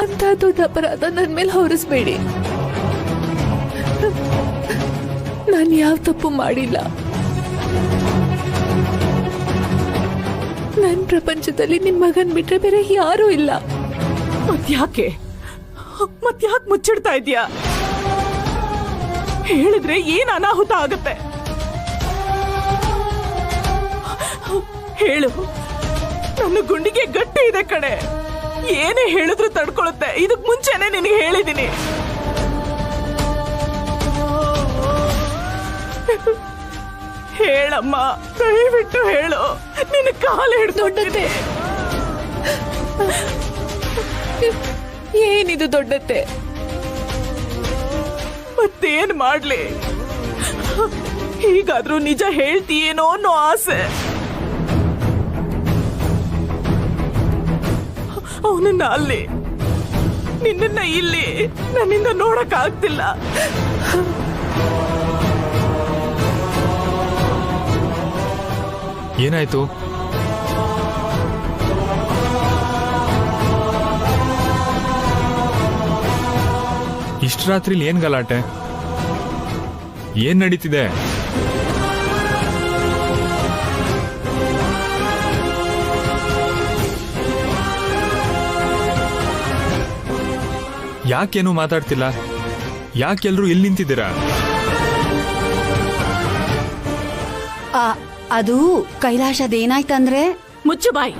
ಅಂತ ದೊಡ್ಡ ಅಪರಾಧ ನನ್ನ ಮೇಲೆ ಹೊರಿಸ್ಬೇಡಿ. ನಾನು ಯಾವ ತಪ್ಪು ಮಾಡಿಲ್ಲ. ನನ್ನ ಪ್ರಪಂಚದಲ್ಲಿ ನಿಮ್ ಮಗನ್ ಬಿಟ್ರೆ ಬೇರೆ ಯಾರೂ ಇಲ್ಲ. ಮತ್ಯಾಕೆ ಮುಚ್ಚಿಡ್ತಾ ಇದ್ಯಾ? ಹೇಳಿದ್ರೆ ಏನ್ ಅನಾಹುತ ಆಗತ್ತೆ? ಹೇಳು. ನನ್ನ ಗುಂಡಿಗೆ ಗಟ್ಟಿ ಇದೆ ಕಣೆ. ಏನೇ ಹೇಳಿದ್ರು ತಡ್ಕೊಳುತ್ತೆ. ಇದಕ್ ಮುಂಚೆನೆ ನಿನಗೆ ಹೇಳಿದೀನಿ. ಹೇಳಮ್ಮ, ದಯವಿಟ್ಟು ಹೇಳು. ನಿನ್ನ ಕಾಲು ಹಿಡ್ದೊಡ್ಡತೆ. ಏನಿದು ದೊಡ್ಡತೆ? ಮತ್ತೇನ್ ಮಾಡ್ಲಿ? ಹೀಗಾದ್ರೂ ನಿಜ ಹೇಳ್ತೀಯೇನೋ ಅನ್ನೋ ಆಸೆ. ಅವನನ್ನ ಅಲ್ಲಿ, ನಿನ್ನ ಇಲ್ಲಿ ನನ್ನಿಂದ ನೋಡಕ್ ಆಗ್ತಿಲ್ಲ. ಏನಾಯ್ತು? ಇಷ್ಟು ರಾತ್ರಿಲಿ ಏನ್ ಗಲಾಟೆ? ಏನ್ ನಡೀತಿದೆ? ಯಾಕೇನು ಮಾತಾಡ್ತಿಲ್ಲ? ಯಾಕೆಲ್ರೂ ಇಲ್ಲಿ ನಿಂತಿದ್ದೀರಾ? ಅದು ಕೈಲಾಶ್, ಅದೇನಾಯ್ತಂದ್ರೆ. ಮುಚ್ಚು ಬಾಯಿ.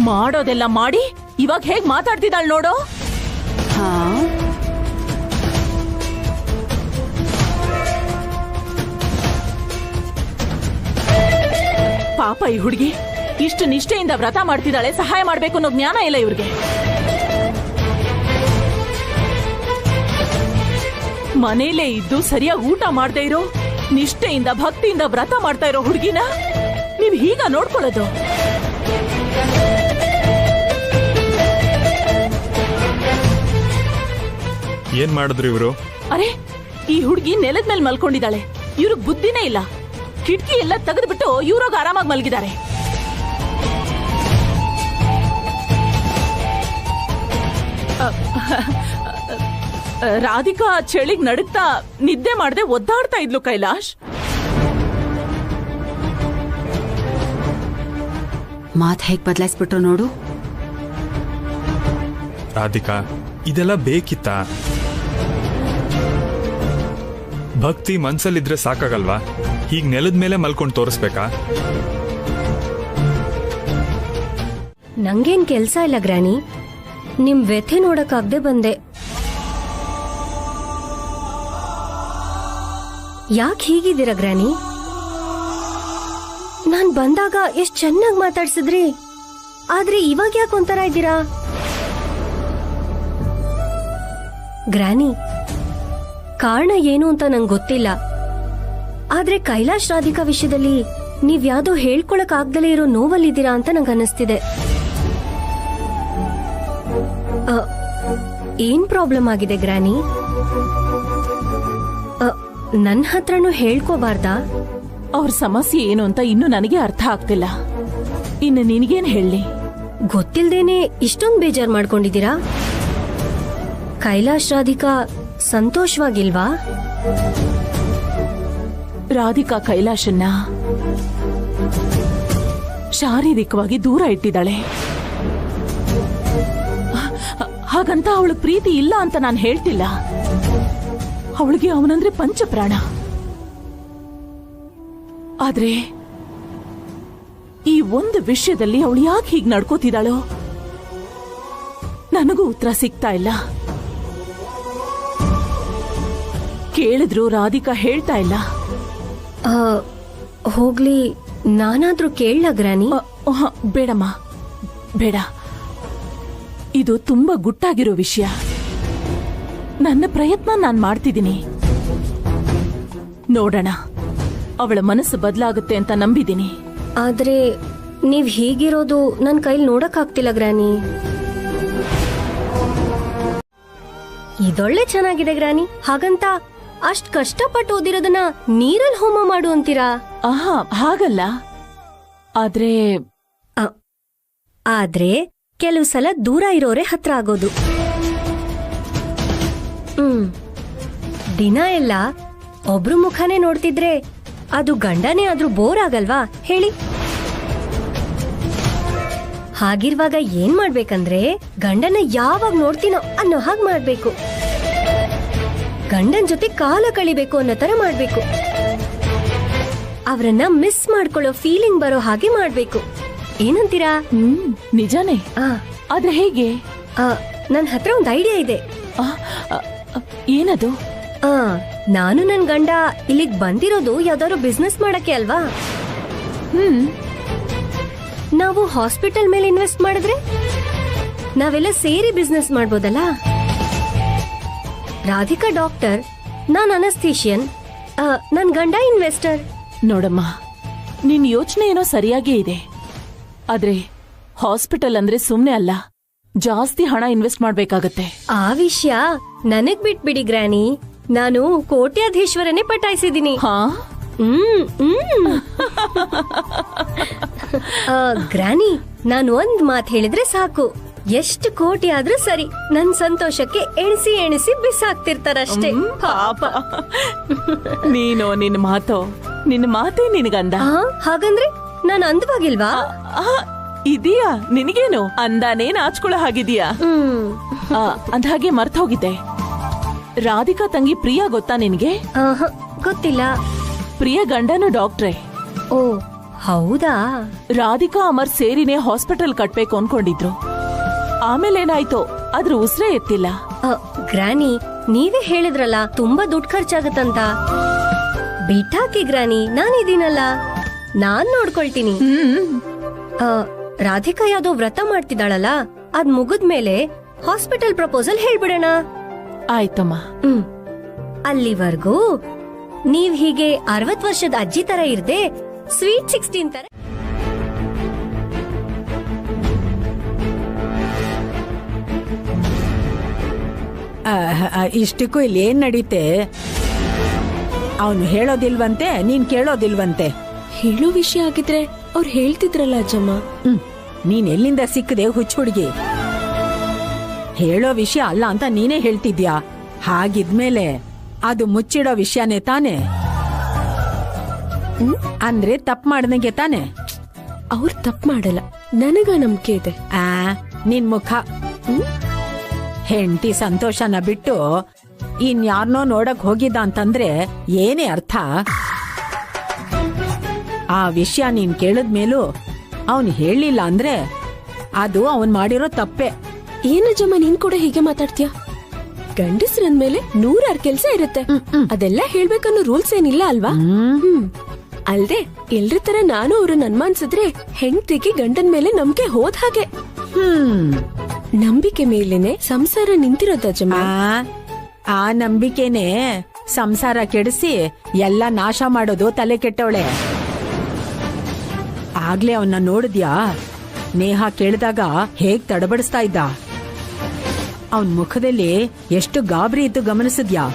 ಮಾಡೋದೆಲ್ಲ ಮಾಡಿ ಇವಾಗ ಹೇಗ್ ಮಾತಾಡ್ತಿದ್ದಾಳ್ ನೋಡು. ಹಾ, ಪಾಪ ಈ ಹುಡುಗಿ ಇಷ್ಟು ನಿಷ್ಠೆಯಿಂದ ವ್ರತ ಮಾಡ್ತಿದ್ದಾಳೆ. ಸಹಾಯ ಮಾಡ್ಬೇಕು ಅನ್ನೋ ಜ್ಞಾನ ಇಲ್ಲ ಇವ್ರಿಗೆ. ಮನೇಲೇ ಇದ್ದು ಸರಿಯಾಗಿ ಊಟ ಮಾಡದೇ ಇರೋ, ನಿಷ್ಠೆಯಿಂದ ಭಕ್ತಿಯಿಂದ ವ್ರತ ಮಾಡ್ತಾ ಇರೋ ಹುಡುಗಿನ ನೀವ್ ಹೀಗ ನೋಡ್ಕೊಳ್ಳೋದು? ಏನ್ ಮಾಡಿದ್ರು ಇವರು? ಅರೆ, ಈ ಹುಡುಗಿ ನೆಲದ ಮೇಲೆ ಮಲ್ಕೊಂಡಿದ್ದಾಳೆ. ಇವ್ರಿಗೆ ಬುದ್ಧಿನೇ ಇಲ್ಲ. ಕಿಟಕಿ ಎಲ್ಲ ತೆಗೆದ್ಬಿಟ್ಟು ಇವ್ರಾಗ ಆರಾಮಾಗಿ ಮಲಗಿದ್ದಾರೆ. ರಾಧಿಕಾ ಚಳಿಗ್ ನಡುತ್ತಾ ನಿದ್ದೆ ಮಾಡದೆ ಒದ್ದಾಡ್ತಾ ಇದ್ಲು ಕೈಲಾಶ್. ಮಾತ್ ಹೇಗ್ ಬದಲಾಯಿಸ್ಬಿಟ್ರು ನೋಡು. ರಾಧಿಕಾ, ಇದೆಲ್ಲ ಬೇಕಿತ್ತ? ಭಕ್ತಿ ಮನ್ಸಲ್ಲಿದ್ರೆ ಸಾಕಾಗಲ್ವಾ? ಹೀಗ್ ನೆಲದ ಮೇಲೆ ಮಲ್ಕೊಂಡು ತೋರಿಸ್ಬೇಕಾ? ನಂಗೇನ್ ಕೆಲ್ಸ ಇಲ್ಲ ಗ್ರಾನಿ. ನಿಮ್ ವ್ಯಥೆ ನೋಡಕ್ಕಾಗ್ದೆ ಬಂದೆ. ಯಾಕೆ ಹೀಗಿದ್ದೀರಾ ಗ್ರಾನಿ? ನಾನ್ ಬಂದಾಗ ಎಷ್ಟ್ ಚೆನ್ನಾಗಿ ಮಾತಾಡ್ಸಿದ್ರಿ, ಆದ್ರೆ ಇವಾಗ ಯಾಕೆ ಒಂಥರ ಇದ್ದೀರಾ? ಗ್ರಾನಿ, ಕಾರಣ ಏನು ಅಂತ ನಂಗೆ ಗೊತ್ತಿಲ್ಲ, ಆದ್ರೆ ಕೈಲಾಶ್ ರಾಧಿಕಾ ವಿಷಯದಲ್ಲಿ ನೀವ್ಯಾವ್ದೋ ಹೇಳ್ಕೊಳಕ್ ಆಗ್ದಲೇ ಇರೋ ನೋವಲ್ಲಿದ್ದೀರಾ ಅಂತ ನಂಗೆ ಅನ್ನಿಸ್ತಿದೆ. ಏನ್ ಪ್ರಾಬ್ಲಮ್ ಆಗಿದೆ ಗ್ರಾನಿ? ನನ್ನ ಹತ್ರನೂ ಹೇಳ್ಕೋಬಾರ್ದಾ? ಅವ್ರ ಸಮಸ್ಯೆ ಏನು ಅಂತ ಇನ್ನು ನನಗೆ ಅರ್ಥ ಆಗ್ತಿಲ್ಲ. ಇನ್ನು ನಿನಗೇನ್ ಹೇಳಿ? ಗೊತ್ತಿಲ್ದೇನೆ ಇಷ್ಟೊಂದು ಬೇಜಾರ್ ಮಾಡ್ಕೊಂಡಿದ್ದೀರಾ? ಕೈಲಾಶ್ ರಾಧಿಕಾ ಸಂತೋಷವಾಗಿಲ್ವಾ? ರಾಧಿಕಾ ಕೈಲಾಶನ್ನ ಶಾರೀರಿಕವಾಗಿ ದೂರ ಇಟ್ಟಿದ್ದಾಳೆ. ಹಾಗಂತ ಅವಳ ಪ್ರೀತಿ ಇಲ್ಲ ಅಂತ ನಾನು ಹೇಳ್ತಿಲ್ಲ. ಅವಳಿಗೆ ಅವನಂದ್ರೆ ಪಂಚಪ್ರಾಣ. ಆದ್ರೆ ಈ ಒಂದು ವಿಷಯದಲ್ಲಿ ಅವಳು ಯಾಕೆ ಹೀಗೆ ನಡ್ಕೋತಿದ್ದಾಳೋ ನನಗೂ ಉತ್ತರ ಸಿಗ್ತಾ ಇಲ್ಲ. ಕೇಳಿದ್ರು ರಾಧಿಕಾ ಹೇಳ್ತಾ ಇಲ್ಲ. ಹೋಗ್ಲಿ, ನಾನಾದ್ರೂ ಕೇಳಲ ಗ್ರಾನಿ? ಬೇಡಮ್ಮ, ಬೇಡ. ಇದು ತುಂಬಾ ಗುಟ್ಟಾಗಿರೋ ವಿಷಯ. ನನ್ನ ಪ್ರಯತ್ನ ನಾನು ಮಾಡ್ತಿದ್ದೀನಿ. ನೋಡೋಣ, ಅವಳ ಮನಸ್ಸು ಬದಲಾಗುತ್ತೆ ಅಂತ ನಂಬಿದ್ದೀನಿ. ಆದ್ರೆ ನೀವ್ ಹೀಗಿರೋದು ನನ್ ಕೈಲಿ ನೋಡಕ್ಕಾಗ್ತಿಲ್ಲ ಗ್ರಾನಿ. ಇದೊಳ್ಳೆ ಚೆನ್ನಾಗಿದೆ ಗ್ರಾನಿ. ಹಾಗಂತ ಅಷ್ಟ್ ಕಷ್ಟಪಟ್ಟು ಓದಿರೋದನ್ನ ನೀರಲ್ಲಿ ಹೋಮ ಮಾಡು ಅಂತೀರಾ? ಆಹಾ, ಹಾಗಲ್ಲ. ಆದ್ರೆ ಆದ್ರೆ ಕೆಲವು ಸಲ ದೂರ ಇರೋರೆ ಹತ್ರ ಆಗೋದು. ದಿನ ಎಲ್ಲ ಒಬ್ರು ಮುಖನೇ ನೋಡ್ತಿದ್ರೆ ಅದು ಗಂಡನೇ ಆದ್ರೂ ಬೋರ್ ಆಗಲ್ವಾ ಹೇಳಿ? ಹಾಗಿರುವಾಗ ಏನ್ ಮಾಡ್ಬೇಕಂದ್ರೆ ಗಂಡನ ಯಾವಾಗ ನೋಡ್ತೀನೋ ಅನ್ನೋ ಹಾಗೆ ಮಾಡ್ಬೇಕು. ಗಂಡನ್ ಜೊತೆ ಕಾಲ ಕಳಿಬೇಕು ಅನ್ನೋ ತರ ಮಾಡ್ಬೇಕು. ಅವರನ್ನ ಮಿಸ್ ಮಾಡ್ಕೊಳ್ಳೋ ಫೀಲಿಂಗ್ ಬರೋ ಹಾಗೆ ಮಾಡ್ಬೇಕು. ಏನಂತೀರಾ? ನಿಜಾನೇ. ಆದ್ರೆ ಹೇಗೆ? ನನ್ ಹತ್ರ ಒಂದು ಐಡಿಯಾ ಇದೆ. ಏನದು? ನಾನು ನನ್ ಗಂಡ ಇಲ್ಲಿಗ್ ಬಂದಿರೋದು ಯಾವ್ದಾದ್ರು ಬಿಸ್ನೆಸ್ ಮಾಡಕ್ಕೆ ಅಲ್ವಾ? ನಾವು ಹಾಸ್ಪಿಟಲ್ ಮೇಲೆ ಇನ್ವೆಸ್ಟ್ ಮಾಡಿದ್ರೆ ನಾವೆಲ್ಲ ಸೇರಿ ಬಿಸ್ನೆಸ್ ಮಾಡ್ಬೋದಲ್ಲ. ರಾಧಿಕಾ ಡಾಕ್ಟರ್, ನಾನ್ ಅನಸ್ಥೀಷಿಯನ್, ನನ್ ಗಂಡ ಇನ್ವೆಸ್ಟರ್. ನೋಡಮ್ಮ, ನಿನ್ ಯೋಚನೆ ಏನೋ ಸರಿಯಾಗೇ ಇದೆ. ಆದ್ರೆ ಹಾಸ್ಪಿಟಲ್ ಅಂದ್ರೆ ಸುಮ್ನೆ ಅಲ್ಲ, ಜಾಸ್ತಿ ಹಣ ಇನ್ವೆಸ್ಟ್ ಮಾಡ್ಬೇಕಾಗತ್ತೆ. ಆ ವಿಷಯ ನನಗ್ ಬಿಟ್ಬಿಡಿ ಗ್ರಾನಿ, ನಾನು ಕೋಟ್ಯಾಧೀಶ್ವರನೇ ಪಟಾಯಿಸಿದೀನಿ. ಗ್ರಾನಿ, ನಾನು ಒಂದ್ ಮಾತ್ ಹೇಳಿದ್ರೆ ಸಾಕು, ಎಷ್ಟು ಕೋಟಿ ಆದ್ರೂ ಸರಿ, ನನ್ ಸಂತೋಷಕ್ಕೆ ಎಣಿಸಿ ಎಣಿಸಿ ಬಿಸಾಕ್ತಿರ್ತಾರಷ್ಟೇ. ಪಾಪ. ನೀನೋ ನಿನ್ನ ಮಾತೇ ನಿನಗಂದ. ಹಾಗಂದ್ರೆ ನಾನು ಅಂದವಾಗಿಲ್ವಾ? ಇದೀಯಾ ನಿನಗೇನು ಅಂದಾನೇ ನಾಚ್ಕೊಳ್ಳೋ ಹಾಗಿದೀಯಾ? ಅಂದ್ಹಾಗೆ ಮರ್ತ ಹೋಗಿದ್ದೆ. ರಾಧಿಕಾ ತಂಗಿ ಪ್ರಿಯಾ ಗೊತ್ತಾ ನಿನ್ಗೆ? ಗೊತ್ತಿಲ್ಲ. ಪ್ರಿಯ ಗಂಡನು ಡಾಕ್ಟ್ರೇ. ಓ ಹೌದಾ? ರಾಧಿಕಾ ಅಮರ್ ಸೇರಿನೇ ಹಾಸ್ಪಿಟಲ್ ಕಟ್ಬೇಕು ಅನ್ಕೊಂಡಿದ್ರು. ಆಮೇಲೆ ಏನಾಯ್ತೋ ಅದ್ರ ಉಸಿರೇ ಎತ್ತಿಲ್ಲ. ಗ್ರಾನಿ, ನೀವೇ ಹೇಳಿದ್ರಲ್ಲ ತುಂಬಾ ದುಡ್ಡು ಖರ್ಚಾಗತ್ತಂತ. ಬಿಟ್ಟಾಕಿ ಗ್ರಾನಿ, ನಾನಿದ್ದೀನಲ್ಲ, ನಾನ್ ನೋಡ್ಕೊಳ್ತೀನಿ. ರಾಧಿಕಾ ಯಾವ್ದೋ ವ್ರತ ಮಾಡ್ತಿದ್ದಾಳಲ್ಲ, ಅದ್ ಮುಗಿದ್ಮೇಲೆ ಹಾಸ್ಪಿಟಲ್ ಪ್ರಪೋಸಲ್ ಹೇಳ್ಬಿಡೋಣ. ಆಯ್ತಮ್ಮ. ಅಲ್ಲಿವರೆಗೂ ನೀವ್ ಹೀಗೆ 60 ವರ್ಷದ ಅಜ್ಜಿ ತರ ಇರ್ದೆ ಸ್ವೀಟ್ 16 ತರ. ಇಷ್ಟಕ್ಕೂ ಇಲ್ಲಿ ಏನ್ ನಡೀತೆ? ಅವನು ಹೇಳೋದಿಲ್ವಂತೆ, ನೀನ್ ಕೇಳೋದಿಲ್ವಂತೆ. ಹೇಳೋ ವಿಷಯ ಆಗಿದ್ರೆ ಅವ್ರು ಹೇಳ್ತಿದ್ರಲ್ಲ ಅಜ್ಜಮ್ಮ. ನೀನ್ ಎಲ್ಲಿಂದ ಸಿಕ್ಕದೆ ಹುಚ್ಚ ಹುಡುಗಿ? ಹೇಳೋ ವಿಷಯ ಅಲ್ಲ ಅಂತ ನೀನೇ ಹೇಳ್ತಿದ್ಯಾ. ಹಾಗಿದ್ಮೇಲೆ ಅದು ಮುಚ್ಚಿಡೋ ವಿಷಯನೇ ತಾನೆ? ಅಂದ್ರೆ ತಪ್ಪು ಮಾಡ್ದಂಗೆ ತಾನೆ? ಅವ್ರು ತಪ್ಪು ಮಾಡಲ್ಲ, ನನಗ ನಂಬಿಕೆ ಇದೆ. ನಿನ್ ಮುಖ. ಹೆಂಡತಿ ಸಂತೋಷನ ಬಿಟ್ಟು ಇನ್ಯಾರನೋ ನೋಡಕ್ ಹೋಗಿದ್ದ ಅಂತಂದ್ರೆ ಏನೇ ಅರ್ಥ? ಆ ವಿಷಯ ನೀನ್ ಕೇಳಿದ್ಮೇಲೂ ಅವನ್ ಹೇಳಿಲ್ಲ ಅಂದ್ರೆ ಅದು ಅವನ್ ಮಾಡಿರೋ ತಪ್ಪೆ. ಏನಜ್ಜಮ್ಮ ನೀನ್ ಕೂಡ ಹೀಗೆ ಮಾತಾಡ್ತೀಯ? ಗಂಡಸ್ರಂದ್ಮೇಲೆ 100 ಕೆಲ್ಸ ಇರುತ್ತೆ, ಅದೆಲ್ಲ ಹೇಳ್ಬೇಕನ್ನೋ ರೂಲ್ಸ್ ಏನಿಲ್ಲ ಅಲ್ವಾ? ಅಲ್ದೆ ಎಲ್ರ ತರ ನಾನು ಅವ್ರನ್ನ ಅನ್ಮಾನ್ಸಿದ್ರೆ ಹೆಂಡತಿಗೆ ಗಂಡನ್ ಮೇಲೆ ನಂಬಿಕೆ ಹೋದ್ ಹಾಗೆ. ನಂಬಿಕೆ ಮೇಲೇನೆ ಸಂಸಾರ ನಿಂತಿರೋದಜ್ಜಮ್ಮ. ಆ ನಂಬಿಕೆನೆ ಸಂಸಾರ ಕೆಡಿಸಿ ಎಲ್ಲ ನಾಶ ಮಾಡೋದು ತಲೆ ಕೆಟ್ಟವಳೆ. ಆಗ್ಲೇ ಅವನ್ನ ನೋಡಿದ್ಯಾ? ನೇಹ ಕೇಳಿದಾಗ ಹೇಗ್ ತಡಬಡಿಸ್ತಾ ಇದ್ದ. ಅವನ್ ಮುಖದಲ್ಲಿ ಎಷ್ಟು ಗಾಬರಿ ಇತ್ತು ಗಮನಿಸಿದ್ಯಾ?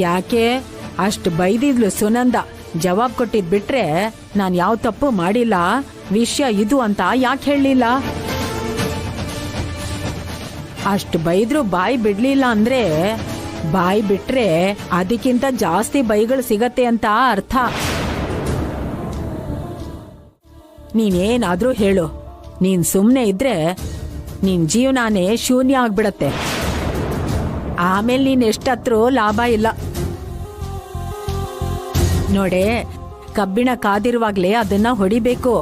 ಯಾಕೆ ಅಷ್ಟು ಬೈದಿದ್ಲು ಸುನಂದ. ಜವಾಬ್ ಕೊಟ್ಟಿದ್ ಬಿಟ್ರೆ ನಾನ್ ಯಾವ ತಪ್ಪು ಮಾಡಿಲ್ಲ, ವಿಷಯ ಇದು ಅಂತ ಯಾಕೆ ಹೇಳಲಿಲ್ಲ? ಅಷ್ಟು ಬೈದ್ರು ಬಾಯಿ ಬಿಡ್ಲಿಲ್ಲ ಅಂದ್ರೆ ಬಾಯಿ ಬಿಟ್ರೆ ಅದಕ್ಕಿಂತ ಜಾಸ್ತಿ ಬೈಗಳು ಸಿಗತ್ತೆ ಅಂತ ಅರ್ಥ. ನೀನೇನಾದ್ರೂ ಹೇಳು, ನೀನ್ ಸುಮ್ನೆ ಇದ್ರೆ ನಿನ್ ಜೀವನಾನೇ ಶೂನ್ಯ ಆಗ್ಬಿಡತ್ತೆ. ಆಮೇಲೆ ನೀನ್ ಎಷ್ಟತ್ರೂ ಲಾಭ ಇಲ್ಲ. ನೋಡೆ, ಕಬ್ಬಿಣ ಕಾದಿರುವಾಗ್ಲೇ ಅದನ್ನ ಹೊಡಿಬೇಕು,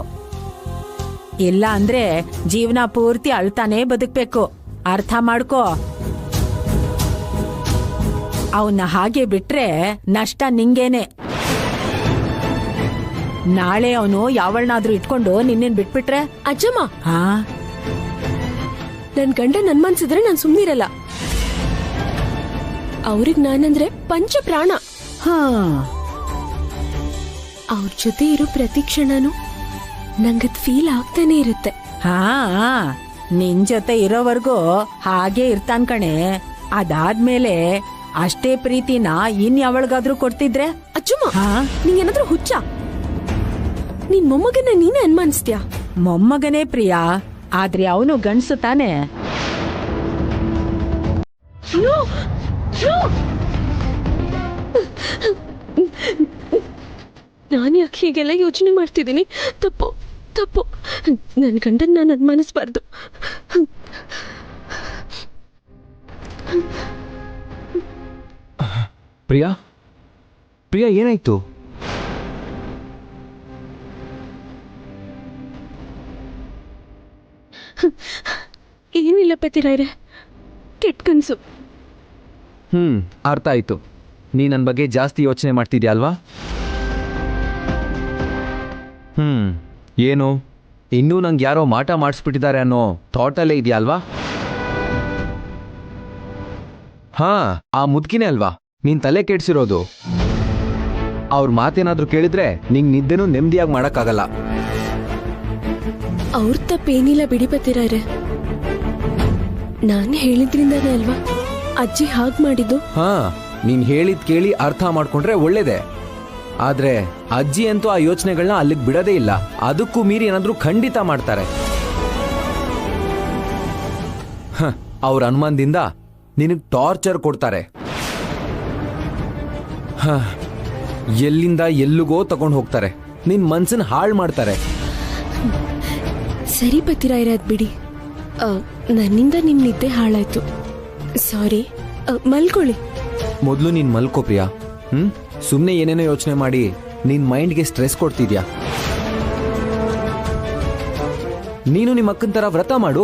ಇಲ್ಲ ಅಂದ್ರೆ ಜೀವನ ಪೂರ್ತಿ ಅಳ್ತಾನೆ ಬದುಕ್ಬೇಕು. ಅರ್ಥ ಮಾಡ್ಕೋ. ಅವನ್ನ ಹಾಗೆ ಬಿಟ್ರೆ ನಷ್ಟ ನಿಂಗೇನೆ. ನಾಳೆ ಅವನು ಯಾವಳನಾದ್ರೂ ಇಟ್ಕೊಂಡು ನಿನ್ನೇನ್ ಬಿಟ್ಬಿಟ್ರೆ? ಅಜ್ಜಮ್ಮ, ನನ್ ಗಂಡ ನನ್ಮನ್ಸಿದ್ರೆ ನಾನ್ ಸುಮ್ನಿರಲ್ಲ. ಅವ್ರಿಗ್ ನಾನಂದ್ರೆ ಪಂಚ ಪ್ರಾಣ. ಅವ್ರ ಜೊತೆ ಇರೋ ಪ್ರತಿ ಕ್ಷಣನೂ ನಂಗದ್ ಫೀಲ್ ಆಗ್ತಾನೆ ಇರುತ್ತೆ. ನಿನ್ ಜೊತೆ ಇರೋವರ್ಗೂ ಹಾಗೆ ಇರ್ತಾನ್ ಕಣೆ. ಅದಾದ್ಮೇಲೆ ಅಷ್ಟೇ ಪ್ರೀತಿನ ಇನ್ ಯಾವಳ್ಗಾದ್ರೂ ಕೊಡ್ತಿದ್ರೆ? ಅಜ್ಜಮ್ಮ, ನಿಂಗೇನಾದ್ರೂ ಹುಚ್ಚ? ನಿನ್ ಮೊಮ್ಮಗನ್ನ ನೀನೇ ಅನ್ಮಾನಿಸ್ತೀಯ? ಮೊಮ್ಮಗನೇ ಪ್ರಿಯಾ, ಆದ್ರೆ ಅವನು ಗಂಡ್ಸು ತಾನೆ. ನಾನು ಯಾಕೆ ಹೀಗೆಲ್ಲ ಯೋಚನೆ ಮಾಡ್ತಿದ್ದೀನಿ? ತಪ್ಪು ತಪ್ಪು, ನನ್ನ ಗಂಡನ್ ನಾನು ಅನುಮಾನಿಸ್ಬಾರ್ದು. ಪ್ರಿಯಾ, ಪ್ರಿಯಾ ಏನಾಯ್ತು? ಏನಿಲ್ಲ ಪತಿರಾಯ್ರೆ, ಕೆಟ್ಟ ಕನ್ಸು. ಅರ್ಥ ಆಯ್ತು. ನೀ ನನ್ನ ಬಗ್ಗೆ ಜಾಸ್ತಿ ಯೋಚನೆ ಮಾಡ್ತಿದ್ಯಾ ಅಲ್ವಾ? ಏನು ಇನ್ನೂ ನಂಗೆ ಯಾರೋ ಮಾಟ ಮಾಡಿಸ್ಬಿಟ್ಟಿದ್ದಾರೆ ಅನ್ನೋ ಥಾಟಲ್ಲೇ ಇದೆಯಾ ಅಲ್ವಾ? ಆ ಮುದ್ಕಿನೇ ಅಲ್ವಾ ನೀನ್ ತಲೆ ಕೆಡ್ಸಿರೋದು. ಅವ್ರ ಮಾತೇನಾದ್ರೂ ಕೇಳಿದ್ರೆ ನಿಂಗೆ ನಿದ್ದೆನೂ ನೆಮ್ಮದಿಯಾಗಿ ಮಾಡಕ್ಕಾಗಲ್ಲ. ಅವ್ರ ತಪ್ಪೇನಿಲ್ಲ ಬಿಡಿ ಪತಿರಾಯ್ರೆ, ನಾನು ಹೇಳಿದ್ರಿಂದಾನೇ ಅಲ್ವಾ ಅಜ್ಜಿ ಹಾಗೆ ಮಾಡಿದ್ದು. ನೀನ್ ಹೇಳಿದ್ ಕೇಳಿ ಅರ್ಥ ಮಾಡ್ಕೊಂಡ್ರೆ ಒಳ್ಳೇದೆ. ಆದ್ರೆ ಅಜ್ಜಿ ಅಂತೂ ಆ ಯೋಚನೆಗಳನ್ನ ಅಲ್ಲಿಗೆ ಬಿಡೋದೇ ಇಲ್ಲ. ಅದಕ್ಕೂ ಮೀರಿ ಏನಾದ್ರೂ ಖಂಡಿತ ಮಾಡ್ತಾರೆ. ಅವ್ರ ಅನುಮಾನದಿಂದ ನಿನಗ್ ಟಾರ್ಚರ್ ಕೊಡ್ತಾರೆ. ಎಲ್ಲಿಂದ ಎಲ್ಲಿಗೋ ತಗೊಂಡು ಹೋಗ್ತಾರೆ. ನಿನ್ ಮನ್ಸನ್ ಹಾಳು ಮಾಡ್ತಾರೆ. ಸರಿ ಪತಿರಾಯ್ರೆ, ಅದ್ ಬಿಡಿ. ನನ್ನಿಂದ ನಿಮ್ ನಿದ್ದೆ ಹಾಳಾಯ್ತು, ಸಾರಿ. ಮಲ್ಕೊಳ್ಳಿ. ಮೊದಲು ನೀನ್ ಮಲ್ಕೋ ಪ್ರಿಯಾ. ಸುಮ್ನೆ ಏನೇನೋ ಯೋಚನೆ ಮಾಡಿ ನಿನ್ ಮೈಂಡ್ಗೆ ಸ್ಟ್ರೆಸ್ ಕೊಡ್ತಿದ್ಯಾ. ನೀನು ನಿಮ್ಮ ಅಕ್ಕನ ತರ ವ್ರತ ಮಾಡು,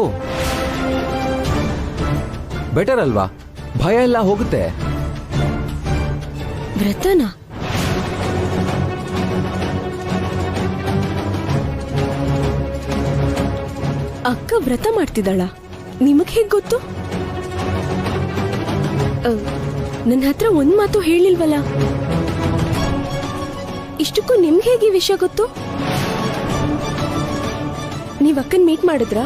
ಬೆಟರ್ ಅಲ್ವಾ? ಭಯ ಎಲ್ಲ ಹೋಗುತ್ತೆ. ವ್ರತನಾ? ಅಕ್ಕ ವ್ರತ ಮಾಡ್ತಿದ್ದಾಳ? ನಿಮಗ್ ಹೇಗ್ ಗೊತ್ತು? ನನ್ನ ಹತ್ರ ಒಂದ್ ಮಾತು ಹೇಳಿಲ್ವಲ್ಲ. ಇಷ್ಟಕ್ಕೂ ನಿಮ್ಗೆ ಹೇಗೆ ಈ ವಿಷಯ ಗೊತ್ತು? ನೀವ್ ಅಕ್ಕನ್ ಮೀಟ್ ಮಾಡಿದ್ರಾ?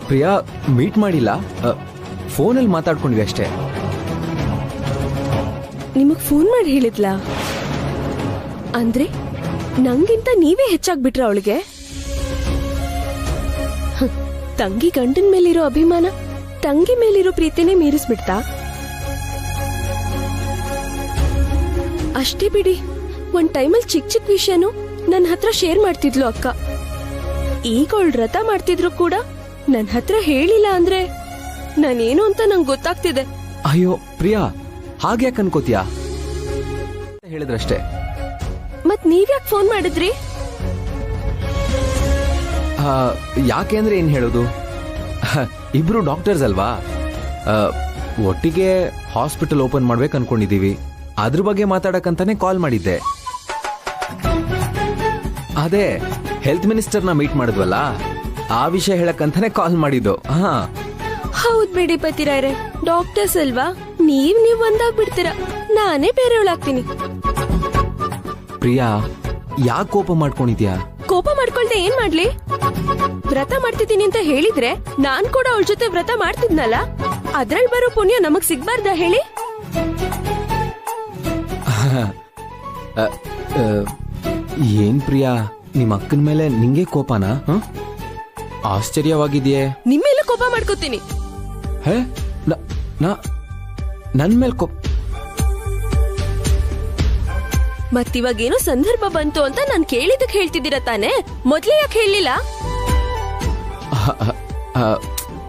ಪ್ರಿಯಾ, ಮೀಟ್ ಮಾಡಿಲ್ಲ. ಫೋನಲ್ಲಿ ಮಾತಾಡ್ಕೊಂಡ್ವಿ ಅಷ್ಟೇ. ನಿಮಗ್ ಫೋನ್ ಮಾಡಿ ಹೇಳಿದ್ಲಾ? ಅಂದ್ರೆ ನಂಗಿಂತ ನೀವೇ ಹೆಚ್ಚಾಗ್ಬಿಟ್ರ ಅವಳಿಗೆ? ತಂಗಿ ಗಂಡನ್ ಮೇಲಿರೋ ಅಭಿಮಾನ ತಂಗಿ ಮೇಲಿರೋ ಪ್ರೀತಿನೇ ಮೀರಿಸ್ಬಿಡ್ತಾ? ಅಷ್ಟೇ ಬಿಡಿ, ಒಂದ್ ಟೈಮಲ್ಲಿ ಚಿಕ್ಕ ಚಿಕ್ಕ ವಿಷಯನೂ ನನ್ನ ಹತ್ರ ಶೇರ್ ಮಾಡ್ತಿದ್ಲು ಅಕ್ಕ. ಈಗ ಅವಳು ವ್ರತ ಮಾಡ್ತಿದ್ರು ಕೂಡ ನನ್ನ ಹತ್ರ ಹೇಳಿಲ್ಲ ಅಂದ್ರೆ ನಾನೇನು ಅಂತ ನಂಗೆ ಗೊತ್ತಾಗ್ತಿದೆ. ಅಯ್ಯೋ ಪ್ರಿಯಾ, ಹಾಗ್ಯಾಕೆ ಅನ್ಕೋತೀಯಾ? ಹೇಳಿದ್ರಷ್ಟೇ. ಮತ್ ನೀವ್ಯಾಕೆ ಫೋನ್ ಮಾಡಿದ್ರಿ? ಯಾಕೆ ಅಂದ್ರೆ ಏನ್ ಹೇಳೋದು, ಇಬ್ರು ಡಾಕ್ಟರ್ಸ್ ಅಲ್ವಾ. ಒಟ್ಟಿಗೆ ಹಾಸ್ಪಿಟಲ್ ಓಪನ್ ಮಾಡ್ಬೇಕು ಅನ್ಕೊಂಡಿದೀವಿ. ಅದ್ರ ಬಗ್ಗೆ ಮಾತಾಡಕ್ಕಂತಾನೆ ಕಾಲ್ ಮಾಡಿದ್ದೆ. ಅದೇ ಹೆಲ್ತ್ ಮಿನಿಸ್ಟರ್ನ ಮೀಟ್ ಮಾಡಿದ್ವಲ್ಲ, ಆ ವಿಷಯ ಹೇಳಕ್ಕಂತಾನೆ ಕಾಲ್ ಮಾಡಿದ್ದು. ಹೌದ್ ಬಿಡಿ ಪತಿರಾಯ್ರೆ, ಡಾಕ್ಟರ್ಸ್ ಅಲ್ವಾ, ನೀವ್ ಒಂದಾಗ್ಬಿಡ್ತೀರಾ, ನಾನೇ ಬೇರೆಯವಳಾಗ್ತೀನಿ. ಪ್ರಿಯಾ, ಯಾಕೆ ಕೋಪ ಮಾಡ್ಕೊಂಡಿದ್ಯಾ? ಕೋಪ ಮಾಡ್ಕೊಳ್ದೆ ಏನ್ ಮಾಡ್ಲಿ? ವ್ರತ ಮಾಡ್ತಿದ್ದೀನಿ ಅಂತ ಹೇಳಿದ್ರೆ ನಾನ್ ಕೂಡ ಅವಳ ಜೊತೆ ವ್ರತ ಮಾಡ್ತಿದ್ನಲ್ಲ, ಅದ್ರಲ್ಲಿ ಬರೋ ಪುಣ್ಯ ನಮಗ್ ಸಿಗ್ಬಾರ್ದ ಹೇಳಿ? ಏನ್ ಪ್ರಿಯಾ, ನಿಮ್ಮ ಅಕ್ಕನ ಮೇಲೆ ನಿಂಗೆ ಕೋಪನಾ? ಆಶ್ಚರ್ಯವಾಗಿದೆಯೇ. ನಿಮ್ಮೆಲ್ಲ ಕೋಪ ಮಾಡ್ಕೋತೀನಿ. ನನ್ ಮೇಲೆ ಕೋಪ? ಮತ್ತಿವಾಗೇನೋ ಸಂದರ್ಭ ಬಂತು ಅಂತ ನಾನ್ ಕೇಳಿದಕ್ ಹೇಳ್ತಿದ್ದೀರ ತಾನೆ, ಮೊದ್ಲೇ ಯಾಕೆ ಹೇಳಿಲ್ಲ?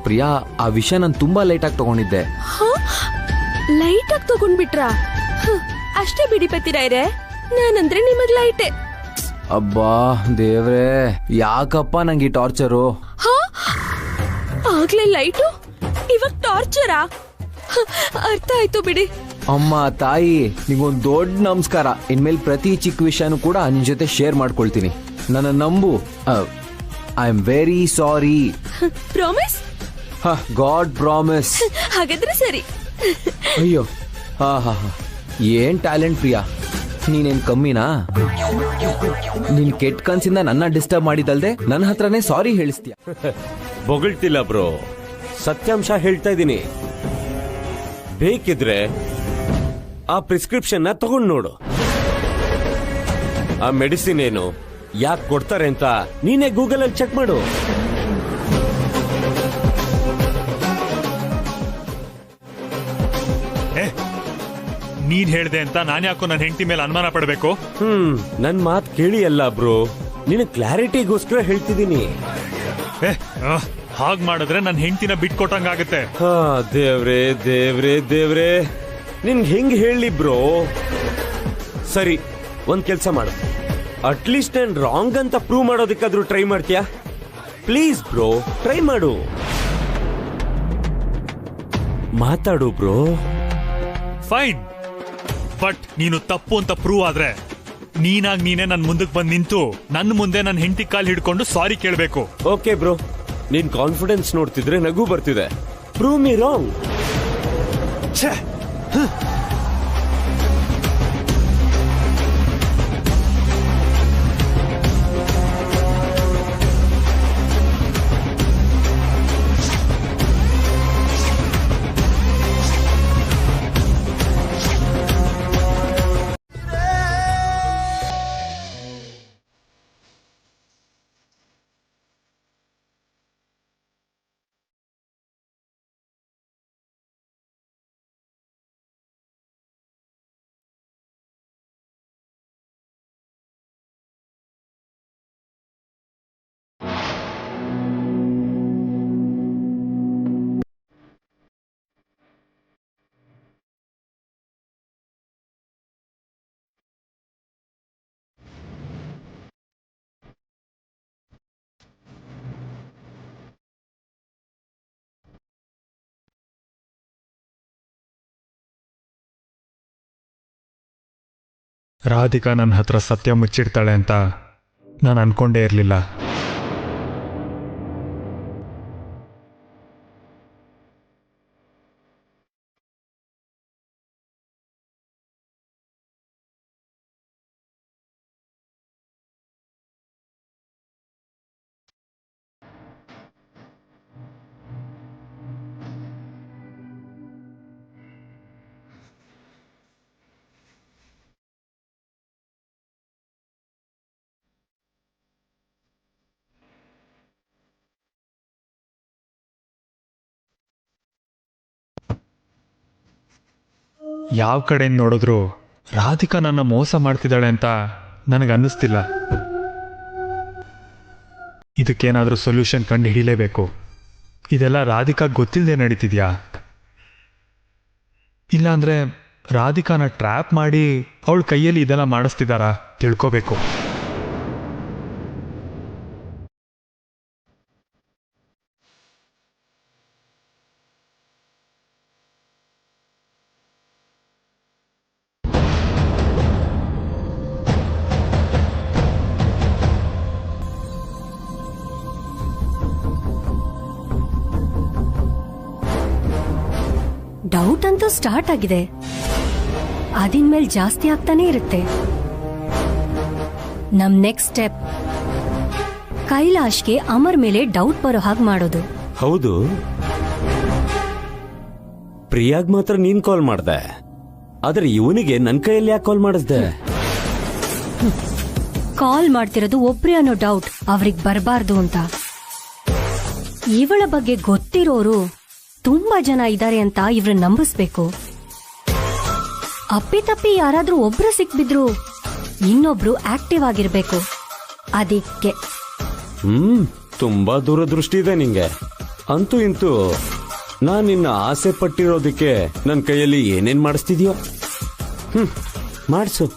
ಪ್ರಿಯಾ, ಆ ವಿಷಯ ನಾನು ತುಂಬಾ ಲೈಟ್ ಆಗಿ ತಗೊಂಡಿದ್ದೆ. ಲೈಟ್ ಆಗಿ ತಗೊಂಡ್ಬಿಟ್ರಾ? ಅಷ್ಟೇ ಬಿಡಿ ಪತಿರಾಯ್ರೆ, ನಾನಂದ್ರೆ ನಿಮಗ್ ಲೈಟೇ. ಅಬ್ಬಾ ದೇವ್ರೇ, ಯಾಕಪ್ಪ ನಂಗೆ ಈ ಟಾರ್ಚರು? ಆಗ್ಲೇ ಲೈಟು, ಇವಾಗ ಟಾರ್ಚರಾ? ಅರ್ಥ ಆಯ್ತು ಬಿಡಿ. ಅಮ್ಮ ತಾಯಿ, ನಿಗೊಂದ್ ದೊಡ್ಡ ನಮಸ್ಕಾರ. ಇನ್ಮೇಲೆ ಪ್ರತಿ ಚಿಕ್ಕ ವಿಷಯನೂ ಕೂಡ ನಿನ್ ಜೊತೆ ಶೇರ್ ಮಾಡ್ಕೊಳ್ತೀನಿ. ನನ್ನ ನಂಬು. I am very sorry. Promise? God promise. ಹಾಗಾದ್ರೆ ಸರಿ. ಅಯ್ಯೋ, ಏನ್ ಟ್ಯಾಲೆಂಟ್ ಪ್ರಿಯಾ, ನೀನೇನ್ ಕಮ್ಮಿನಾ? ನೀನ್ ಕೆಟ್ಟ ಕನ್ಸಿಂದ ನನ್ನ ಡಿಸ್ಟರ್ಬ್ ಮಾಡಿದಲ್ದೆ ನನ್ನ ಹತ್ರನೇ ಸಾರಿ ಹೇಳಿಸ್ತೀಯ. ಬೊಗಳ್ತಿಲ್ಲ ಬ್ರೋ, ಸತ್ಯಾಂಶ ಹೇಳ್ತಾ ಇದ್ದೀನಿ. ಬೇಕಿದ್ರೆ ಆ ಪ್ರಿಸ್ಕ್ರಿಪ್ಷನ್ ನ ತಗೊಂಡ್ ನೋಡು. ಆ ಮೆಡಿಸಿನ್ ಏನು, ಯಾಕೆ ಕೊಡ್ತಾರೆ ಅಂತ ನೀನೇ ಗೂಗಲ್ ಅಲ್ಲಿ ಚೆಕ್ ಮಾಡು. ನೀನ್ ಹೇಳ್ದೆ ಅಂತ ನಾನು ಯಾಕೋ ನನ್ನ ಹೆಂಡತಿ ಮೇಲೆ ಅನುಮಾನ ಪಡಬೇಕು? ನನ್ ಮಾತ್ ಕೇಳಿ ಅಲ್ಲ ಬ್ರೋ, ನಿನ್ನ ಕ್ಲಾರಿಟಿಗೋಸ್ಕರ ಹೇಳ್ತಿದ್ದೀನಿ. ಹಾಗ್ ಮಾಡಿದ್ರೆ ನನ್ನ ಹೆಂಡತಿನ ಬಿಟ್ಕೊಟ್ಟಂಗಾಗತ್ತೆ. ಹಾ ದೇವ್ರೇ ದೇವ್ರೇ ದೇವ್ರೇ, ನಿನ್ಗೆ ಹೆಂಗ್ ಹೇಳಿ ಬ್ರೋ? ಸರಿ, ಒಂದ್ ಕೆಲ್ಸ ಮಾಡು, ಅಟ್ಲೀಸ್ಟ್ ನಾನು ರಾಂಗ್ ಅಂತ ಪ್ರೂವ್ ಮಾಡೋದಕ್ಕಾದ್ರೂ ಟ್ರೈ ಮಾಡ್ತೀಯಾ? ಪ್ಲೀಸ್ ಬ್ರೋ, ಟ್ರೈ ಮಾಡು, ಮಾತಾಡು ಬ್ರೋ. ಫೈನ್, ಬಟ್ ನೀನು ತಪ್ಪು ಅಂತ ಪ್ರೂವ್ ಆದ್ರೆ ನೀನಾಗ್ ನೀನೇ ನನ್ ಮುಂದಕ್ಕೆ ಬಂದ್ ನಿಂತು ನನ್ನ ಮುಂದೆ ನನ್ನ ಹೆಂಡತಿ ಕಾಲ್ ಹಿಡ್ಕೊಂಡು ಸಾರಿ ಕೇಳ್ಬೇಕು. ಓಕೆ ಬ್ರೋ, ನಿನ್ ಕಾನ್ಫಿಡೆನ್ಸ್ ನೋಡ್ತಿದ್ರೆ ನಗು ಬರ್ತಿದೆ. Prove me wrong. ರಾಧಿಕಾ ನನ್ನ ಹತ್ರ ಸತ್ಯ ಮುಚ್ಚಿಡ್ತಾಳೆ ಅಂತ ನಾನು ಅನ್ಕೊಂಡೇ ಇರಲಿಲ್ಲ. ಯಾವ ಕಡೆಯಿಂದ ನೋಡಿದ್ರು ರಾಧಿಕಾ ನನ್ನ ಮೋಸ ಮಾಡ್ತಿದ್ದಾಳೆ ಅಂತ ನನಗೆ ಅನ್ನಿಸ್ತಿಲ್ಲ. ಇದಕ್ಕೇನಾದರೂ ಸೊಲ್ಯೂಷನ್ ಕಂಡು ಹಿಡಿಲೇಬೇಕು. ಇದೆಲ್ಲ ರಾಧಿಕಾ ಗೊತ್ತಿಲ್ಲದೆ ನಡೀತಿದ್ಯಾ, ಇಲ್ಲಾಂದ್ರೆ ರಾಧಿಕಾನ ಟ್ರ್ಯಾಪ್ ಮಾಡಿ ಅವಳ ಕೈಯಲ್ಲಿ ಇದೆಲ್ಲ ಮಾಡಿಸ್ತಿದ್ದಾರಾ ತಿಳ್ಕೋಬೇಕು. ಡೌಟ್ ಅಂತೂ ಸ್ಟಾರ್ಟ್ ಆಗಿದೆ, ಅದಿನ್ಮೇಲೆ ಜಾಸ್ತಿ ಆಗ್ತಾನೆ ಇರುತ್ತೆ. ನಮ್ ನೆಕ್ಸ್ಟ್ ಸ್ಟೆಪ್ ಕೈಲಾಶ್ಗೆ ಅಮರ್ ಮೇಲೆ ಡೌಟ್ ಬರೋ ಹಾಗೆ ಮಾಡೋದು. ಹೌದು, ಪ್ರಿಯಾಗ್ ಮಾತ್ರ ನೀನ್ ಕಾಲ್ ಮಾಡ್ದೆ, ಆದ್ರೆ ಇವನಿಗೆ ನನ್ ಕೈಯಲ್ಲಿ ಯಾಕೆ ಕಾಲ್ ಮಾಡಿಸ್ದೆ? ಕಾಲ್ ಮಾಡ್ತಿರೋದು ಒಬ್ರೇ ಅನ್ನೋ ಡೌಟ್ ಅವ್ರಿಗೆ ಬರಬಾರ್ದು ಅಂತ. ಇವಳ ಬಗ್ಗೆ ಗೊತ್ತಿರೋರು ತುಂಬಾ ಜನ ಇದ್ದಾರೆ ಅಂತ ಇವ್ರನ್ನ ನಂಬಿಸ್ಬೇಕು. ಅಪ್ಪಿತಪ್ಪಿ ಯಾರಾದ್ರೂ ಒಬ್ರು ಸಿಕ್ಬಿದ್ರು ಇನ್ನೊಬ್ರು ಆಕ್ಟಿವ್ ಆಗಿರ್ಬೇಕು. ಅದಕ್ಕೆ ತುಂಬಾ ದೂರದೃಷ್ಟಿ ಇದೆ ನಿಂಗೆ. ಅಂತೂ ಇಂತೂ ನಾನ್ ನಿನ್ನ ಆಸೆ ಪಟ್ಟಿರೋದಕ್ಕೆ ನನ್ ಕೈಯಲ್ಲಿ ಏನೇನ್ ಮಾಡಿಸ್ತಿದ್ಯೋ ಮಾಡಿಸು.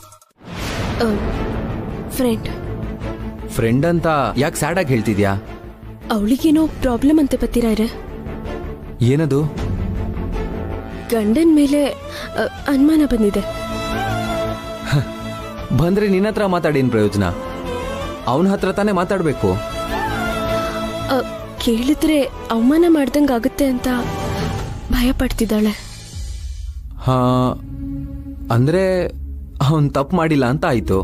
ಫ್ರೆಂಡ್ ಅಂತ ಯಾಕೆ ಸ್ಯಾಡ್ ಆಗಿ ಹೇಳ್ತಿದ್ಯಾ? ಅವಳಿಗೇನೋ ಪ್ರಾಬ್ಲಮ್ ಅಂತೆ ಪತ್ತಿರಾಯ್ರೆ. ಏನದು? ಗಂಡನ್ ಮೇಲೆ ಅನುಮಾನ ಬಂದಿದೆ. ಬಂದ್ರೆ ನಿನ್ನ ಹತ್ರ ಮಾತಾಡೇನ್ ಪ್ರಯೋಜನ? ಅವನ ಹತ್ರ ತಾನೇ ಮಾತಾಡ್ಬೇಕು. ಕೇಳಿದ್ರೆ ಅವಮಾನ ಮಾಡ್ದಂಗಾಗುತ್ತೆ ಅಂತ ಭಯ ಪಡ್ತಿದ್ದಾಳೆ. ಹಾ, ಅಂದ್ರೆ ಅವನ್ ತಪ್ಪು ಮಾಡಿಲ್ಲ ಅಂತ ಆಯ್ತು.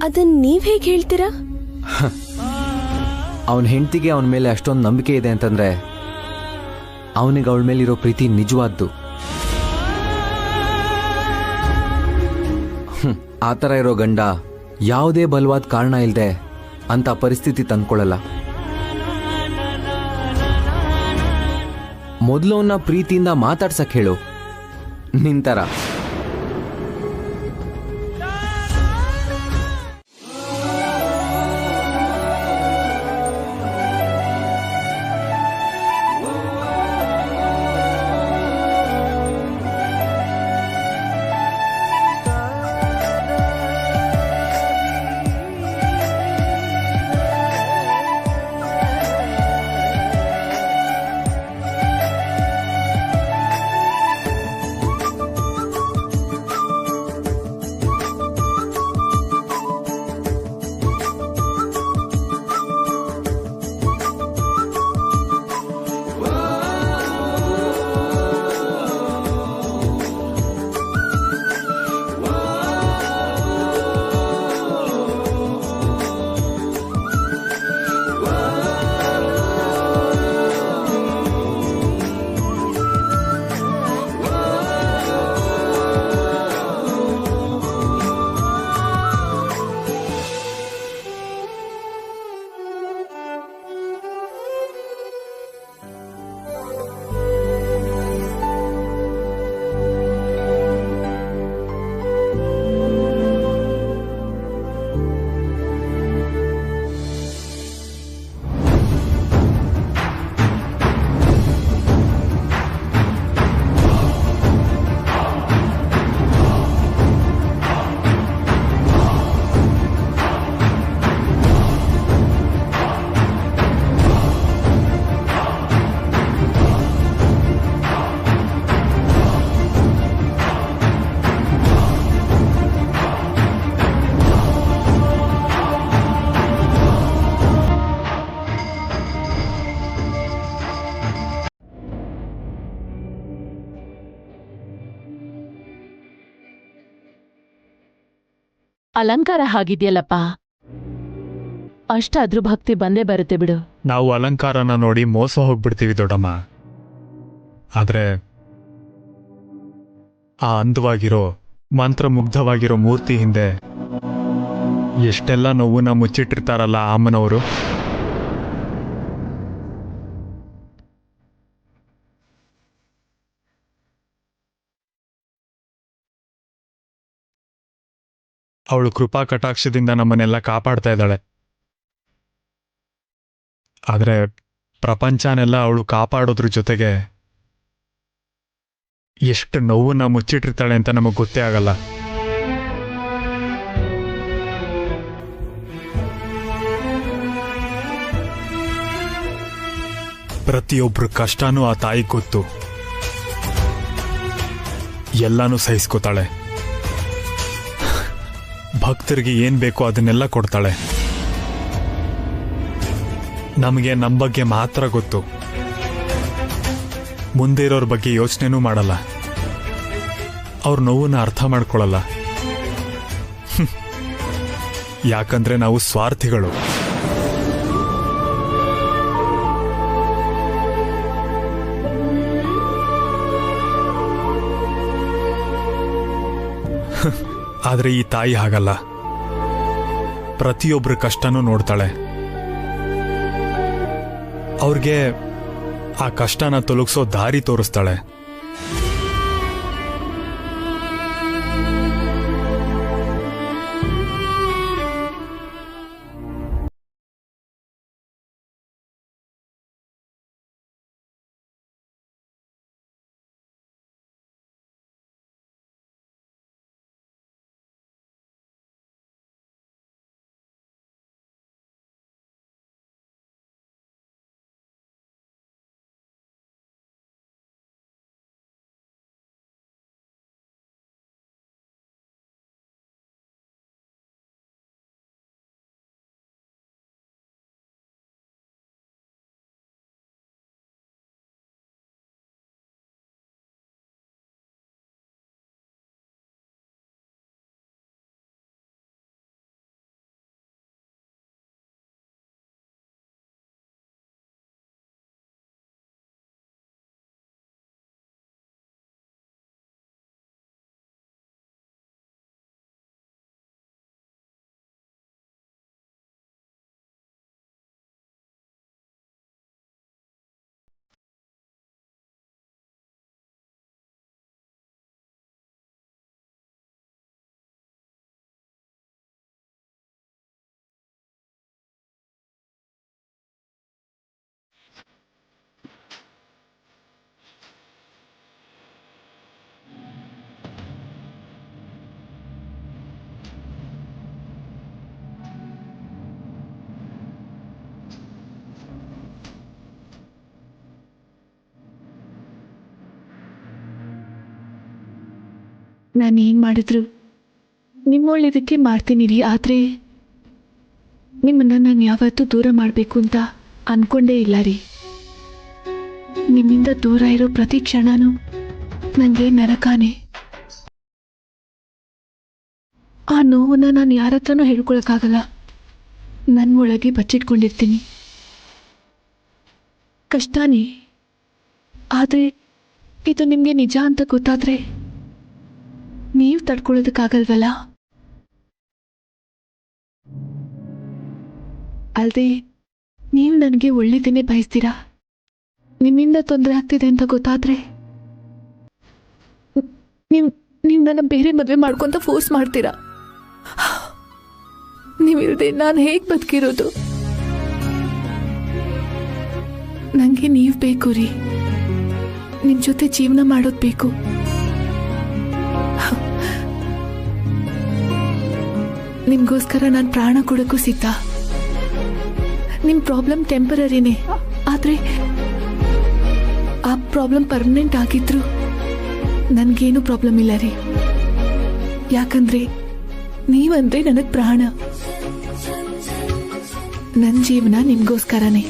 ಅದನ್ ನೀವ್ ಹೇಗೆ ಹೇಳ್ತೀರಾ? ಅವನ ಹೆಂಡತಿಗೆ ಅವನ ಮೇಲೆ ಅಷ್ಟೊಂದು ನಂಬಿಕೆ ಇದೆ ಅಂತಂದ್ರೆ ಅವನಿಗೆ ಅವಳ ಮೇಲಿರೋ ಪ್ರೀತಿ ನಿಜವಾದ್ದು. ಆ ಥರ ಇರೋ ಗಂಡ ಯಾವುದೇ ಬಲವಾದ ಕಾರಣ ಇಲ್ಲದೆ ಅಂತ ಪರಿಸ್ಥಿತಿ ತಂದ್ಕೊಳ್ಳಲ್ಲ. ಮೊದಲು ಅವನ್ನ ಪ್ರೀತಿಯಿಂದ ಮಾತಾಡ್ಸಕ್ ಹೇಳು, ನಿಂತರ. ಅಲಂಕಾರ ಹಾಗಿದ್ಯಲ್ಲಪ್ಪ, ಅಷ್ಟಾದ್ರೂ ಭಕ್ತಿ ಬಂದೇ ಬರುತ್ತೆ ಬಿಡು. ನಾವು ಅಲಂಕಾರನ ನೋಡಿ ಮೋಸ ಹೋಗ್ಬಿಡ್ತೀವಿ ದೊಡ್ಡಮ್ಮ. ಆದ್ರೆ ಆ ಅಂದವಾಗಿರೋ ಮಂತ್ರಮುಗ್ಧವಾಗಿರೋ ಮೂರ್ತಿ ಹಿಂದೆ ಎಷ್ಟೆಲ್ಲ ನೋವನ್ನ ಮುಚ್ಚಿಟ್ಟಿರ್ತಾರಲ್ಲ ಅಮ್ಮನವರು. ಅವಳು ಕೃಪಾ ಕಟಾಕ್ಷದಿಂದ ನಮ್ಮನ್ನೆಲ್ಲ ಕಾಪಾಡ್ತಾ ಇದ್ದಾಳೆ. ಆದ್ರೆ ಪ್ರಪಂಚನೆಲ್ಲ ಅವಳು ಕಾಪಾಡೋದ್ರ ಜೊತೆಗೆ ಎಷ್ಟು ನೋವನ್ನ ಮುಚ್ಚಿಟ್ಟಿರ್ತಾಳೆ ಅಂತ ನಮಗ್ ಗೊತ್ತೇ ಆಗಲ್ಲ. ಪ್ರತಿಯೊಬ್ರ ಕಷ್ಟನೂ ಆ ತಾಯಿ ಗೊತ್ತು. ಎಲ್ಲಾನು ಸಹಿಸ್ಕೋತಾಳೆ. ಭಕ್ತರಿಗೆ ಏನ್ ಬೇಕೋ ಅದನ್ನೆಲ್ಲ ಕೊಡ್ತಾಳೆ. ನಮಗೆ ನಮ್ಮ ಬಗ್ಗೆ ಮಾತ್ರ ಗೊತ್ತು, ಮುಂದೆ ಇರೋರ ಬಗ್ಗೆ ಯೋಚನೆನೂ ಮಾಡಲ್ಲ. ಅವ್ರ ನೋವನ್ನ ಅರ್ಥ ಮಾಡ್ಕೊಳ್ಳಲ್ಲ. ಯಾಕಂದ್ರೆ ನಾವು ಸ್ವಾರ್ಥಿಗಳು. ಆದ್ರೆ ಈ ತಾಯಿ ಹಾಗಲ್ಲ. ಪ್ರತಿಯೊಬ್ಬರ ಕಷ್ಟನೂ ನೋಡ್ತಾಳೆ. ಅವ್ರಿಗೆ ಆ ಕಷ್ಟನ ತೊಲಗಿಸೋ ದಾರಿ ತೋರಿಸ್ತಾಳೆ. ನಾನು ಏನು ಮಾಡಿದ್ರು ನಿಮ್ಮ ಒಳ್ಳೇದಕ್ಕೆ ಮಾಡ್ತೀನಿ ರೀ. ಆದರೆ ನಿಮ್ಮನ್ನು ನಾನು ಯಾವತ್ತೂ ದೂರ ಮಾಡಬೇಕು ಅಂತ ಅಂದ್ಕೊಂಡೇ ಇಲ್ಲ ರೀ. ನಿಮ್ಮಿಂದ ದೂರ ಇರೋ ಪ್ರತಿ ಕ್ಷಣನೂ ನನಗೆ ನರಕಾನೆ. ಆ ನೋವನ್ನು ನಾನು ಯಾರ ಹತ್ರನೂ ಹೇಳ್ಕೊಳಕ್ಕಾಗಲ್ಲ. ನನ್ನ ಒಳಗೆ ಬಚ್ಚಿಟ್ಕೊಂಡಿರ್ತೀನಿ. ಕಷ್ಟನೇ. ಆದರೆ ಇದು ನಿಮಗೆ ನಿಜ ಅಂತ ಗೊತ್ತಾದರೆ ನೀವು ತಡ್ಕೊಳ್ಳೋದಕ್ಕಾಗಲ್ವಲ್ಲ. ಅಲ್ಲದೆ ನೀವು ನನಗೆ ಒಳ್ಳೆಯದನ್ನೇ ಬಯಸ್ತೀರಾ. ನಿಮ್ಮಿಂದ ತೊಂದರೆ ಆಗ್ತಿದೆ ಅಂತ ಗೊತ್ತಾದರೆ ನೀವು ನನ್ನ ಬೇರೆ ಮದುವೆ ಮಾಡ್ಕೊಂತ ಫೋರ್ಸ್ ಮಾಡ್ತೀರಾ. ನೀವಿಲ್ಲದೆ ನಾನು ಹೇಗೆ ಬದುಕಿರೋದು? ನನಗೆ ನೀವು ಬೇಕು ರೀ. ನಿಮ್ಮ ಜೊತೆ ಜೀವನ ಮಾಡೋದು ಬೇಕು. ನಿಮಗೋಸ್ಕರ ನಾನು ಪ್ರಾಣ ಕೊಡೋಕ್ಕೂ ಸಿದ್ಧ. ನಿಮ್ಮ ಪ್ರಾಬ್ಲಮ್ ಟೆಂಪರರಿನೇ. ಆದರೆ ಆ ಪ್ರಾಬ್ಲಮ್ ಪರ್ಮನೆಂಟ್ ಆಗಿದ್ರು ನನಗೇನು ಪ್ರಾಬ್ಲಮ್ ಇಲ್ಲ ರೀ. ಯಾಕಂದ್ರೆ ನೀವಂದ್ರೆ ನನಗೆ ಪ್ರಾಣ. ನನ್ನ ಜೀವನ ನಿಮಗೋಸ್ಕರನೇ.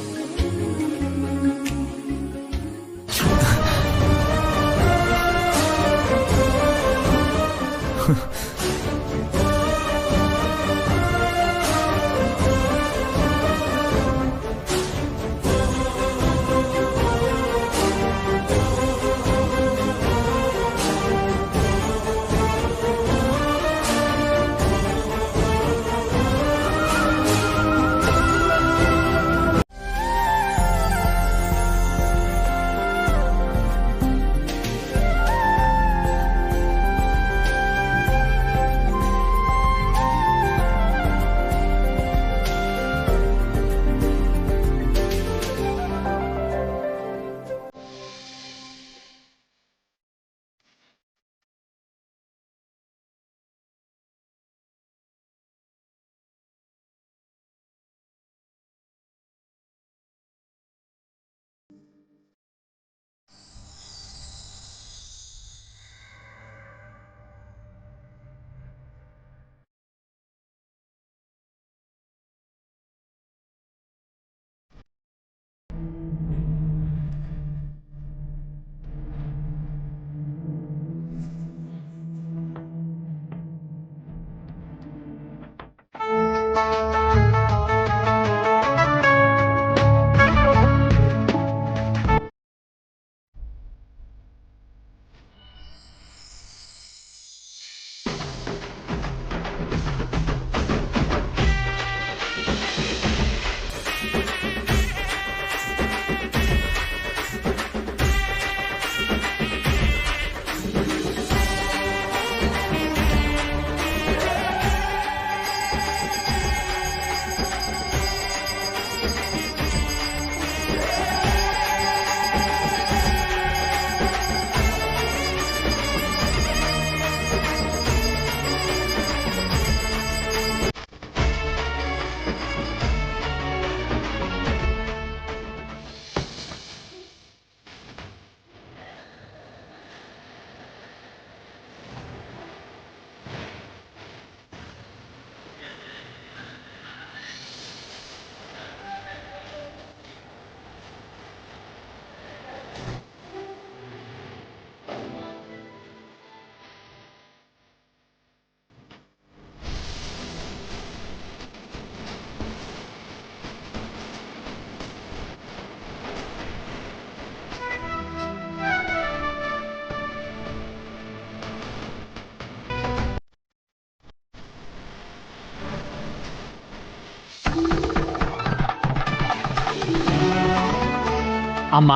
ಅಮ್ಮ,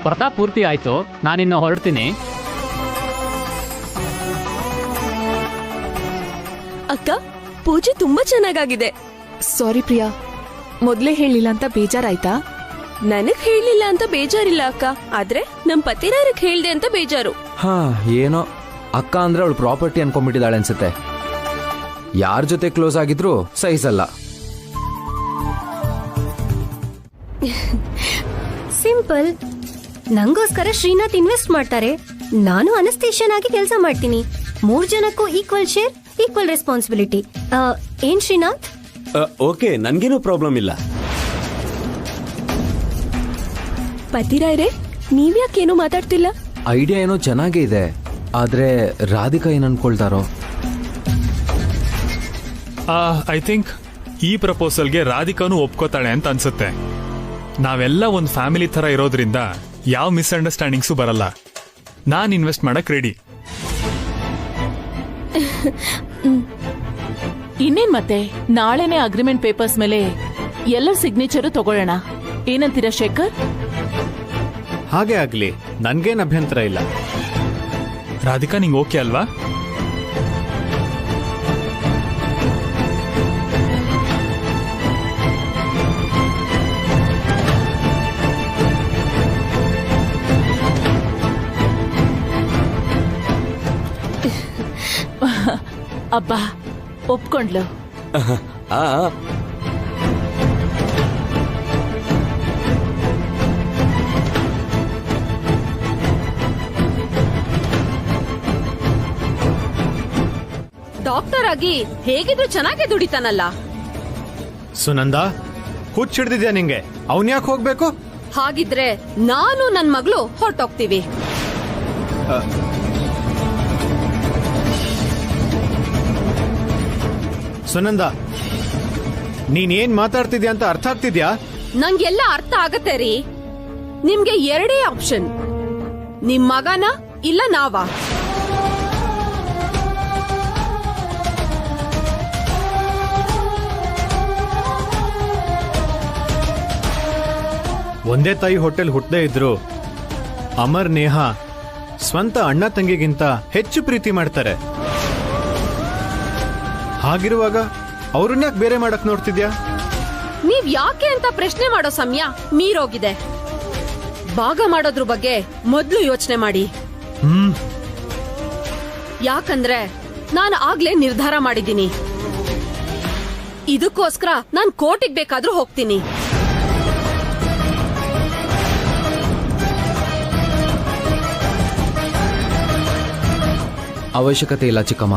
ವ್ರತ ಪೂರ್ತಿ ಆಯ್ತು, ನಾನಿನ್ನು ಹೊರಡ್ತೀನಿ. ಅಕ್ಕ, ಪೂಜೆ ತುಂಬಾ ಚೆನ್ನಾಗಾಗಿದೆ. ಸಾರಿ ಪ್ರಿಯಾ, ಮೊದಲೇ ಹೇಳಿಲ್ಲ ಅಂತ ಬೇಜಾರಾಯ್ತಾ? ನನಗ್ ಹೇಳಿಲ್ಲ ಅಂತ ಬೇಜಾರಿಲ್ಲ ಅಕ್ಕ, ಆದ್ರೆ ನಮ್ ಪತಿರಾರಕ್ ಹೇಳ್ದೆ ಅಂತ ಬೇಜಾರು. ಹಾ, ಏನೋ ಅಕ್ಕ ಅಂದ್ರೆ ಅವಳು ಪ್ರಾಪರ್ಟಿ ಅನ್ಕೊಂಡ್ಬಿಟ್ಟಿದ್ದಾಳೆ ಅನ್ಸುತ್ತೆ. ಯಾರ ಜೊತೆ ಕ್ಲೋಸ್ ಆಗಿದ್ರು ಸಹಿಸಲ್ಲ. ಸಿಂಪಲ್. ನಂಗೋಸ್ಕರ ಶ್ರೀನಾಥ್ ಇನ್ವೆಸ್ಟ್ ಮಾಡ್ತಾರೆ, ನಾನು ಅನಸ್ತೇಷನ್ ಆಗಿ ಕೆಲಸ ಮಾಡ್ತೀನಿ. ಮೂರ್ ಜನಕ್ಕೂ ಈಕ್ವಲ್ ಶೇರ್, ಈಕ್ವಲ್ ರೆಸ್ಪಾನ್ಸಿಬಿಲಿಟಿ. ಏನ್ ಶ್ರೀನಾಥ್? ಓಕೆ, ನನ್ಗೇನು ಪ್ರಾಬ್ಲಮ್ ಇಲ್ಲ. ಪತಿರಾಯ್ರೆ, ನೀವ್ಯಾಕೇನು ಮಾತಾಡ್ತಿಲ್ಲ? ಐಡಿಯಾ ಏನೋ ಚೆನ್ನಾಗೇ ಇದೆ, ಆದ್ರೆ ರಾಧಿಕಾ ಏನ್ ಅನ್ಕೊಳ್ತಾರೋ? ಐ ಥಿಂಕ್ ಈ ಪ್ರಪೋಸಲ್ಗೆ ರಾಧಿಕಾನು ಒಪ್ಕೋತಾಳೆ ಅಂತ ಅನ್ಸುತ್ತೆ. ನಾವೆಲ್ಲ ಒಂದು ಫ್ಯಾಮಿಲಿ ತರ ಇರೋದ್ರಿಂದ ಯಾವ ಮಿಸ್ಅಂಡರ್ಸ್ಟ್ಯಾಂಡಿಂಗ್ಸು ಬರಲ್ಲ. ನಾನ್ ಇನ್ವೆಸ್ಟ್ ಮಾಡಕ್ ರೆಡಿ. ಇನ್ನೇನ್ ಮತ್ತೆ, ನಾಳೆನೆ ಅಗ್ರಿಮೆಂಟ್ ಪೇಪರ್ಸ್ ಮೇಲೆ ಎಲ್ಲ ಸಿಗ್ನೇಚರು ತಗೊಳ್ಳೋಣ. ಏನಂತೀರಾ ಶೇಖರ್? ಹಾಗೆ ಆಗ್ಲಿ, ನನ್ಗೇನ್ ಅಭ್ಯಂತರ ಇಲ್ಲ. ರಾಧಿಕಾ, ನಿಂಗೆ ಓಕೆ ಅಲ್ವಾ? ಅಬ್ಬಾ, ಒಪ್ಕೊಂಡ್ಲು. ಆ ಡಾಕ್ಟರ್ ಆಗಿ ಹೇಗಿದ್ರು ಚೆನ್ನಾಗಿ ದುಡಿತಾನಲ್ಲ. ಸುನಂದ, ಹುಚ್ಚಿಡ್ದಿದ್ಯಾ ನಿಂಗೆ? ಅವನ್ ಯಾಕೆ ಹೋಗ್ಬೇಕು? ಹಾಗಿದ್ರೆ ನಾನು ನನ್ ಮಗಳು ಹೊರಟೋಗ್ತೀವಿ. ಸುನಂದ, ನೀನೇನ್ ಮಾತಾಡ್ತಿದ್ಯಾ ಅಂತ ಅರ್ಥ ಆಗ್ತಿದ್ಯಾ? ನಂಗೆಲ್ಲ ಅರ್ಥ ಆಗತ್ತೆ ರೀ. ನಿಮ್ಗೆ ಎರಡೇ ಆಪ್ಷನ್, ನಿಮ್ ಮಗನ ಇಲ್ಲ ನಾವಾ. ಒಂದೇ ತಾಯಿ ಹೊಟ್ಟೆಲ್ ಹುಟ್ಟದೇ ಇದ್ರು ಅಮರ್, ನೇಹಾ ಸ್ವಂತ ಅಣ್ಣ ತಂಗಿಗಿಂತ ಹೆಚ್ಚು ಪ್ರೀತಿ ಮಾಡ್ತಾರೆ. ಹಾಗಿರುವಾಗ ಅವ್ರನ್ಯಾಕ್ ಬೇರೆ ಮಾಡಕ್ ನೋಡ್ತಿದ್ಯಾ? ನೀವ್ ಯಾಕೆ ಅಂತ ಪ್ರಶ್ನೆ ಮಾಡೋ ಸಮಯ ಮೀರೋಗಿದೆ. ಭಾಗ ಮಾಡೋದ್ರ ಬಗ್ಗೆ ಮೊದ್ಲು ಯೋಚನೆ ಮಾಡಿ. ಯಾಕಂದ್ರೆ ನಾನು ಆಗ್ಲೇ ನಿರ್ಧಾರ ಮಾಡಿದ್ದೀನಿ. ಇದಕ್ಕೋಸ್ಕರ ನಾನ್ ಕೋರ್ಟಿಗೆ ಬೇಕಾದ್ರೂ ಹೋಗ್ತೀನಿ. ಅವಶ್ಯಕತೆ ಇಲ್ಲ ಚಿಕ್ಕಮ್ಮ.